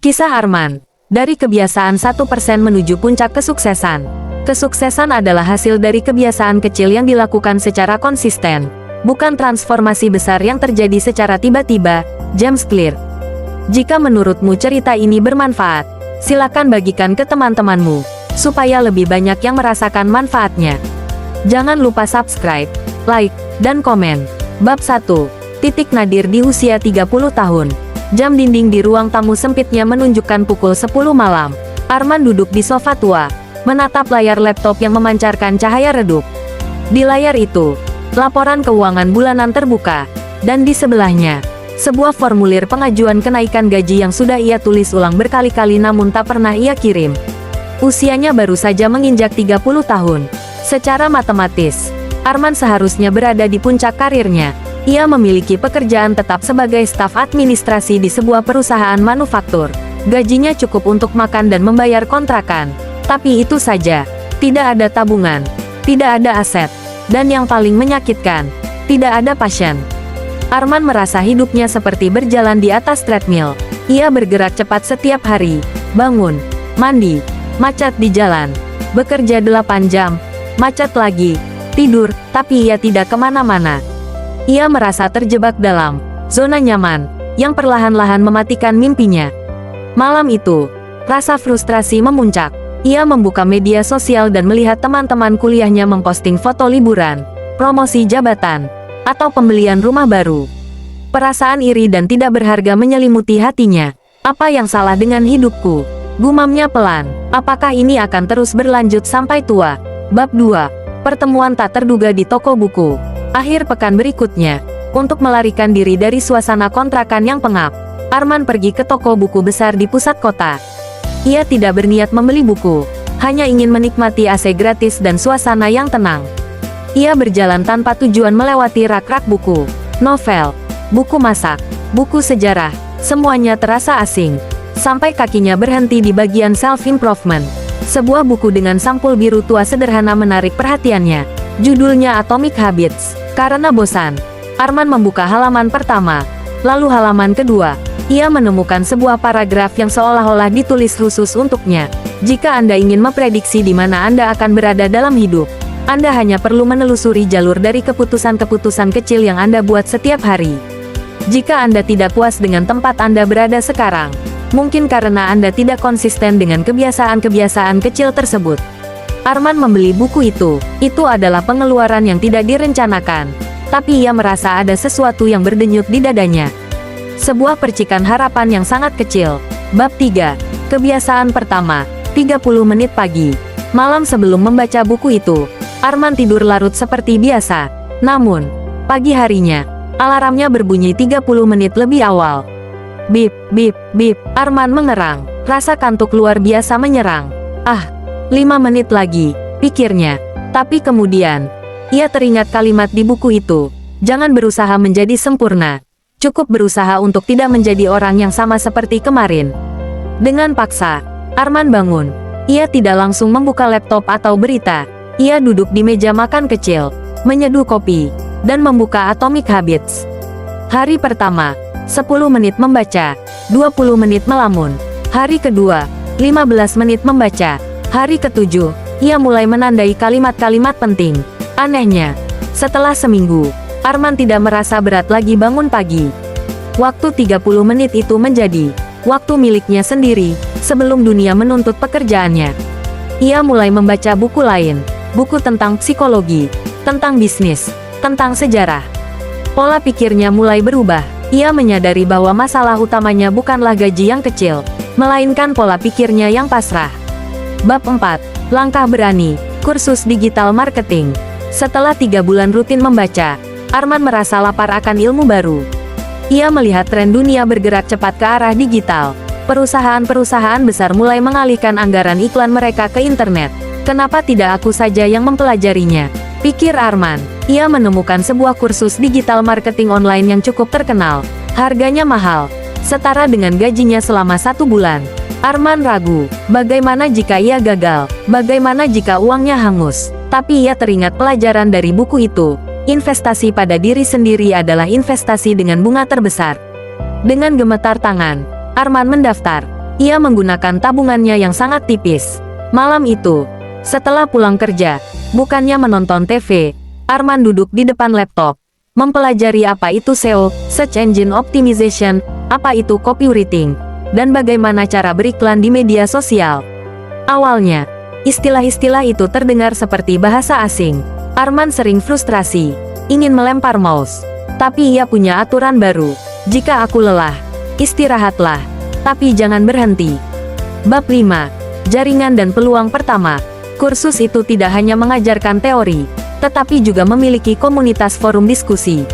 Kisah Arman. Dari kebiasaan 1% menuju puncak kesuksesan. Kesuksesan adalah hasil dari kebiasaan kecil yang dilakukan secara konsisten, bukan transformasi besar yang terjadi secara tiba-tiba. James Clear. Jika menurutmu cerita ini bermanfaat, silakan bagikan ke teman-temanmu, supaya lebih banyak yang merasakan manfaatnya. Jangan lupa subscribe, like, dan komen. Bab 1. Titik nadir di usia 30 tahun. Jam dinding di ruang tamu sempitnya menunjukkan pukul 10 malam. Arman duduk di sofa tua, menatap layar laptop yang memancarkan cahaya redup. Di layar itu, laporan keuangan bulanan terbuka, dan di sebelahnya, sebuah formulir pengajuan kenaikan gaji yang sudah ia tulis ulang berkali-kali namun tak pernah ia kirim. Usianya baru saja menginjak 30 tahun. Secara matematis, Arman seharusnya berada di puncak karirnya. Ia memiliki pekerjaan tetap sebagai staf administrasi di sebuah perusahaan manufaktur. Gajinya cukup untuk makan dan membayar kontrakan. Tapi itu saja. Tidak ada tabungan. Tidak ada aset. Dan yang paling menyakitkan, tidak ada passion. Arman merasa hidupnya seperti berjalan di atas treadmill. Ia bergerak cepat setiap hari. Bangun, mandi, macet di jalan. Bekerja 8 jam, macet lagi, tidur, tapi ia tidak kemana-mana. Ia merasa terjebak dalam zona nyaman, yang perlahan-lahan mematikan mimpinya. Malam itu, rasa frustrasi memuncak. Ia membuka media sosial dan melihat teman-teman kuliahnya memposting foto liburan, promosi jabatan, atau pembelian rumah baru. Perasaan iri dan tidak berharga menyelimuti hatinya. Apa yang salah dengan hidupku? Gumamnya pelan. Apakah ini akan terus berlanjut sampai tua? Bab 2. Pertemuan tak terduga di toko buku. Akhir pekan berikutnya, untuk melarikan diri dari suasana kontrakan yang pengap, Arman pergi ke toko buku besar di pusat kota. Ia tidak berniat membeli buku, hanya ingin menikmati AC gratis dan suasana yang tenang. Ia berjalan tanpa tujuan melewati rak-rak buku, novel, buku masak, buku sejarah, semuanya terasa asing. Sampai kakinya berhenti di bagian self-improvement. Sebuah buku dengan sampul biru tua sederhana menarik perhatiannya. Judulnya Atomic Habits. Karena bosan, Arman membuka halaman pertama, lalu halaman kedua. Ia menemukan sebuah paragraf yang seolah-olah ditulis khusus untuknya. Jika Anda ingin memprediksi di mana Anda akan berada dalam hidup, Anda hanya perlu menelusuri jalur dari keputusan-keputusan kecil yang Anda buat setiap hari. Jika Anda tidak puas dengan tempat Anda berada sekarang, mungkin karena Anda tidak konsisten dengan kebiasaan-kebiasaan kecil tersebut. Arman membeli buku itu. Itu adalah pengeluaran yang tidak direncanakan, tapi ia merasa ada sesuatu yang berdenyut di dadanya. Sebuah percikan harapan yang sangat kecil. Bab 3. Kebiasaan pertama. 30 menit pagi. Malam sebelum membaca buku itu, Arman tidur larut seperti biasa. Namun, pagi harinya, alarmnya berbunyi 30 menit lebih awal. Bip, bip, bip. Arman mengerang. Rasa kantuk luar biasa menyerang. 5 menit lagi, pikirnya. Tapi kemudian, ia teringat kalimat di buku itu. Jangan berusaha menjadi sempurna. Cukup berusaha untuk tidak menjadi orang yang sama seperti kemarin. Dengan paksa, Arman bangun. Ia tidak langsung membuka laptop atau berita. Ia duduk di meja makan kecil, menyeduh kopi, dan membuka Atomic Habits. Hari pertama, 10 menit membaca, 20 menit melamun. Hari kedua, 15 menit membaca. Hari ke-7, ia mulai menandai kalimat-kalimat penting. Anehnya, setelah seminggu, Arman tidak merasa berat lagi bangun pagi. Waktu 30 menit itu menjadi waktu miliknya sendiri, sebelum dunia menuntut pekerjaannya. Ia mulai membaca buku lain, buku tentang psikologi, tentang bisnis, tentang sejarah. Pola pikirnya mulai berubah. Ia menyadari bahwa masalah utamanya bukanlah gaji yang kecil, melainkan pola pikirnya yang pasrah. Bab 4. Langkah berani. Kursus digital marketing. Setelah 3 bulan rutin membaca, Arman merasa lapar akan ilmu baru. Ia melihat tren dunia bergerak cepat ke arah digital. Perusahaan-perusahaan besar mulai mengalihkan anggaran iklan mereka ke internet. Kenapa tidak aku saja yang mempelajarinya? Pikir Arman. Ia menemukan sebuah kursus digital marketing online yang cukup terkenal. Harganya mahal, setara dengan gajinya selama 1 bulan. Arman ragu, bagaimana jika ia gagal? Bagaimana jika uangnya hangus? Tapi ia teringat pelajaran dari buku itu. Investasi pada diri sendiri adalah investasi dengan bunga terbesar. Dengan gemetar tangan, Arman mendaftar. Ia menggunakan tabungannya yang sangat tipis. Malam itu, setelah pulang kerja, bukannya menonton TV, Arman duduk di depan laptop, mempelajari apa itu SEO, Search Engine Optimization, apa itu copywriting, dan bagaimana cara beriklan di media sosial. Awalnya, istilah-istilah itu terdengar seperti bahasa asing. Arman sering frustrasi, ingin melempar mouse. Tapi ia punya aturan baru. Jika aku lelah, istirahatlah. Tapi jangan berhenti. Bab 5. Jaringan dan peluang pertama. Kursus itu tidak hanya mengajarkan teori, tetapi juga memiliki komunitas forum diskusi.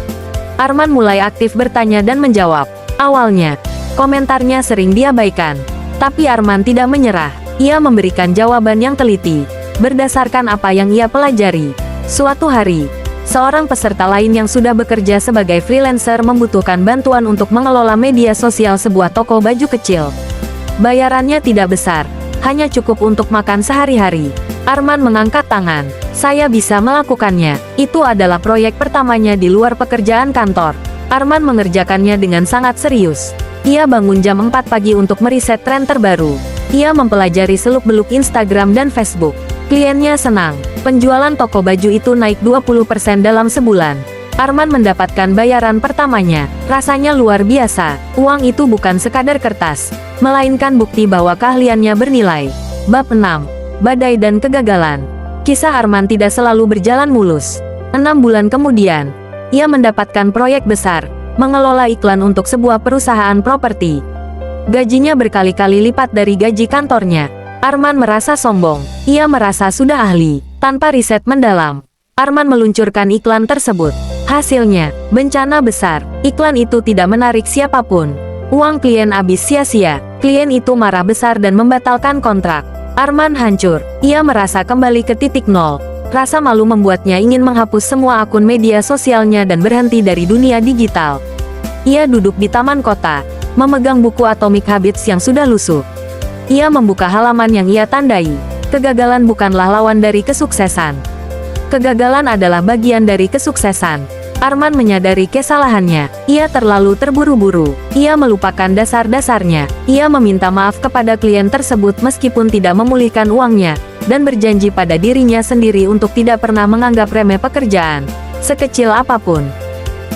Arman mulai aktif bertanya dan menjawab. Awalnya, komentarnya sering diabaikan. Tapi Arman tidak menyerah. Ia memberikan jawaban yang teliti, berdasarkan apa yang ia pelajari. Suatu hari, seorang peserta lain yang sudah bekerja sebagai freelancer membutuhkan bantuan untuk mengelola media sosial sebuah toko baju kecil. Bayarannya tidak besar, hanya cukup untuk makan sehari-hari. Arman mengangkat tangan. Saya bisa melakukannya. Itu adalah proyek pertamanya di luar pekerjaan kantor. Arman mengerjakannya dengan sangat serius. Ia bangun jam 4 pagi untuk meriset tren terbaru. Ia mempelajari seluk-beluk Instagram dan Facebook. Kliennya senang. Penjualan toko baju itu naik 20% dalam sebulan. Arman mendapatkan bayaran pertamanya. Rasanya luar biasa. Uang itu bukan sekadar kertas, melainkan bukti bahwa keahliannya bernilai. Bab 6. Badai dan kegagalan. Kisah Arman tidak selalu berjalan mulus. 6 bulan kemudian, ia mendapatkan proyek besar, mengelola iklan untuk sebuah perusahaan properti. Gajinya berkali-kali lipat dari gaji kantornya. Arman merasa sombong. Ia merasa sudah ahli. Tanpa riset mendalam, Arman meluncurkan iklan tersebut. Hasilnya, bencana besar. Iklan itu tidak menarik siapapun. Uang klien habis sia-sia. Klien itu marah besar dan membatalkan kontrak. Arman hancur. Ia merasa kembali ke titik nol. Rasa malu membuatnya ingin menghapus semua akun media sosialnya dan berhenti dari dunia digital. Ia duduk di taman kota, memegang buku Atomic Habits yang sudah lusuh. Ia membuka halaman yang ia tandai. Kegagalan bukanlah lawan dari kesuksesan. Kegagalan adalah bagian dari kesuksesan. Arman menyadari kesalahannya. Ia terlalu terburu-buru. Ia melupakan dasar-dasarnya. Ia meminta maaf kepada klien tersebut meskipun tidak memulihkan uangnya, dan berjanji pada dirinya sendiri untuk tidak pernah menganggap remeh pekerjaan, sekecil apapun.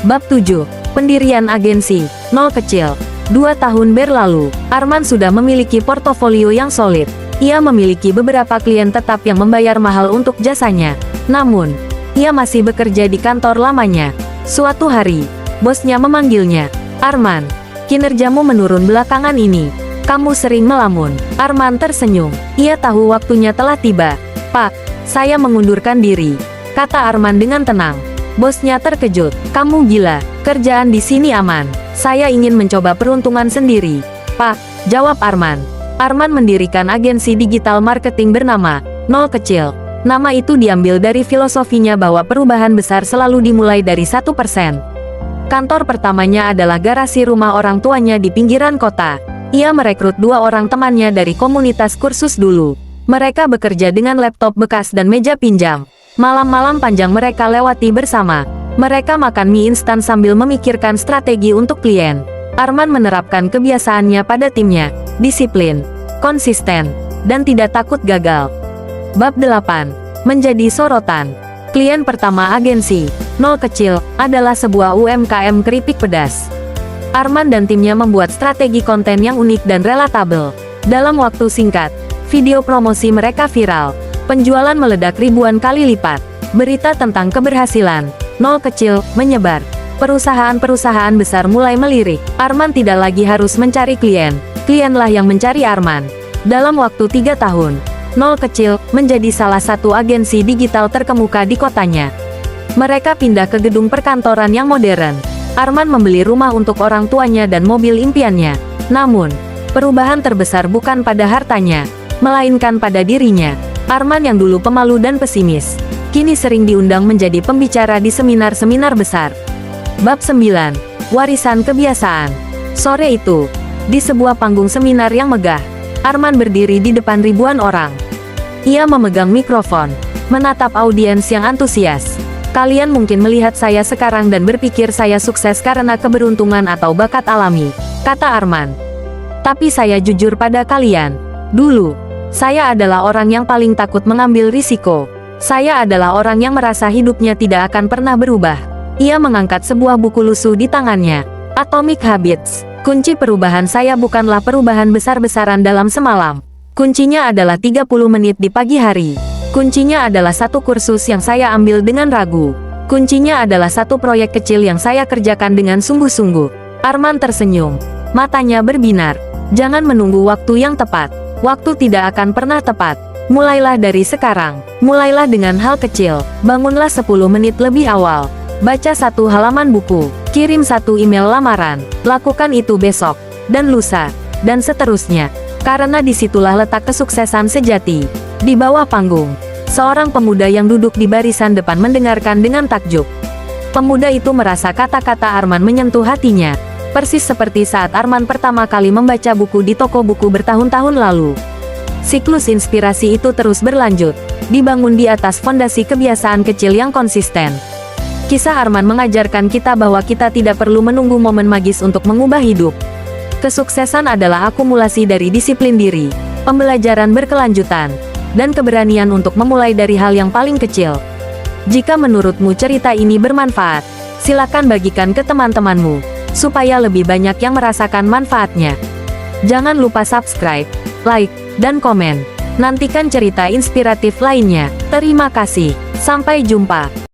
Bab 7. Pendirian agensi. Nol kecil. 2 tahun berlalu, Arman sudah memiliki portofolio yang solid. Ia memiliki beberapa klien tetap yang membayar mahal untuk jasanya. Namun, ia masih bekerja di kantor lamanya. Suatu hari, bosnya memanggilnya. Arman, kinerjamu menurun belakangan ini. Kamu sering melamun. Arman tersenyum. Ia tahu waktunya telah tiba. Pak, saya mengundurkan diri, kata Arman dengan tenang. Bosnya terkejut. Kamu gila, kerjaan di sini aman. Saya ingin mencoba peruntungan sendiri. Pak, jawab Arman. Arman mendirikan agensi digital marketing bernama Nol Kecil. Nama itu diambil dari filosofinya bahwa perubahan besar selalu dimulai dari 1%. Kantor pertamanya adalah garasi rumah orang tuanya di pinggiran kota. Ia merekrut 2 orang temannya dari komunitas kursus dulu. Mereka bekerja dengan laptop bekas dan meja pinjam. Malam-malam panjang mereka lewati bersama. Mereka makan mie instan sambil memikirkan strategi untuk klien. Arman menerapkan kebiasaannya pada timnya. Disiplin, konsisten, dan tidak takut gagal. Bab 8. Menjadi sorotan. Klien pertama agensi, Nol Kecil, adalah sebuah UMKM keripik pedas. Arman dan timnya membuat strategi konten yang unik dan relatable. Dalam waktu singkat, video promosi mereka viral. Penjualan meledak ribuan kali lipat. Berita tentang keberhasilan Nol Kecil menyebar. Perusahaan-perusahaan besar mulai melirik. Arman tidak lagi harus mencari klien. Klienlah yang mencari Arman. Dalam waktu 3 tahun, Nol Kecil menjadi salah satu agensi digital terkemuka di kotanya. Mereka pindah ke gedung perkantoran yang modern. Arman membeli rumah untuk orang tuanya dan mobil impiannya. Namun, perubahan terbesar bukan pada hartanya, melainkan pada dirinya. Arman yang dulu pemalu dan pesimis, kini sering diundang menjadi pembicara di seminar-seminar besar. Bab 9. Warisan kebiasaan. Sore itu, di sebuah panggung seminar yang megah, Arman berdiri di depan ribuan orang. Ia memegang mikrofon, menatap audiens yang antusias. Kalian mungkin melihat saya sekarang dan berpikir saya sukses karena keberuntungan atau bakat alami, kata Arman. Tapi saya jujur pada kalian. Dulu, saya adalah orang yang paling takut mengambil risiko. Saya adalah orang yang merasa hidupnya tidak akan pernah berubah. Ia mengangkat sebuah buku lusuh di tangannya. Atomic Habits. Kunci perubahan saya bukanlah perubahan besar-besaran dalam semalam. Kuncinya adalah 30 menit di pagi hari. Kuncinya adalah satu kursus yang saya ambil dengan ragu. Kuncinya adalah satu proyek kecil yang saya kerjakan dengan sungguh-sungguh. Arman tersenyum. Matanya berbinar. Jangan menunggu waktu yang tepat. Waktu tidak akan pernah tepat. Mulailah dari sekarang. Mulailah dengan hal kecil. Bangunlah 10 menit lebih awal. Baca satu halaman buku. Kirim satu email lamaran. Lakukan itu besok. Dan lusa. Dan seterusnya. Karena disitulah letak kesuksesan sejati. Di bawah panggung. Seorang pemuda yang duduk di barisan depan mendengarkan dengan takjub. Pemuda itu merasa kata-kata Arman menyentuh hatinya. Persis seperti saat Arman pertama kali membaca buku di toko buku bertahun-tahun lalu. Siklus inspirasi itu terus berlanjut, dibangun di atas fondasi kebiasaan kecil yang konsisten. Kisah Arman mengajarkan kita bahwa kita tidak perlu menunggu momen magis untuk mengubah hidup. Kesuksesan adalah akumulasi dari disiplin diri, pembelajaran berkelanjutan, dan keberanian untuk memulai dari hal yang paling kecil. Jika menurutmu cerita ini bermanfaat, silakan bagikan ke teman-temanmu, supaya lebih banyak yang merasakan manfaatnya. Jangan lupa subscribe, like, dan komen. Nantikan cerita inspiratif lainnya. Terima kasih. Sampai jumpa.